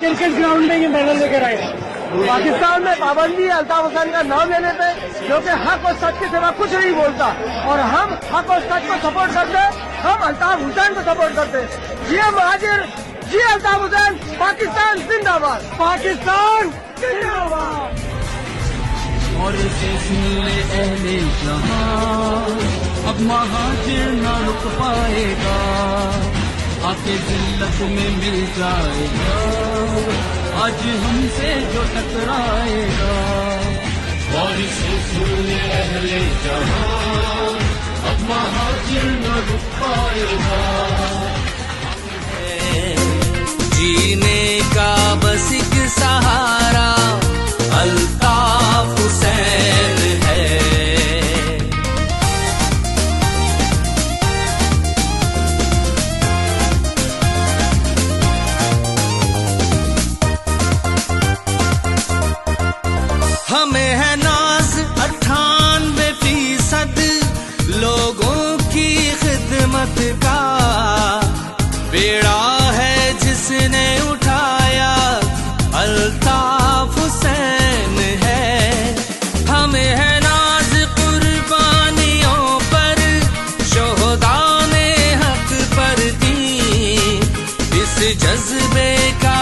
Cricket ground में ये medal लेकर आए। पाकिस्तान में पाबंदी है अल्ताफ हुसैन का नाम लेने पे, जो कि हक और सच के सिवा कुछ नहीं बोलता, और हम हक और सच को सपोर्ट करते, हम अल्ताफ हुसैन को सपोर्ट करते। ये महाजिर, ये अल्ताफ हुसैन, पाकिस्तान जिंदाबाद, पाकिस्तान जिंदाबाद। और से सुन ले अहले जहां, अब महाजिर न रुक पाएगा, आके जिल्लत में मिल जाएगा, आज हमसे जो टकराएगा। और से सुन ले अहले जहां, अब महाजिर न रुक पाएगा। जीने का बस एक सहारा अल्ताफ हुसैन है। हमें है नाज 98% लोगों की खिदमत का, बेड़ा है जिसने उठाया अल्ताफ हुसैन है। हमें है नाज कुर्बानियों पर, शोहदा ने हक पर दी, इस जज्बे का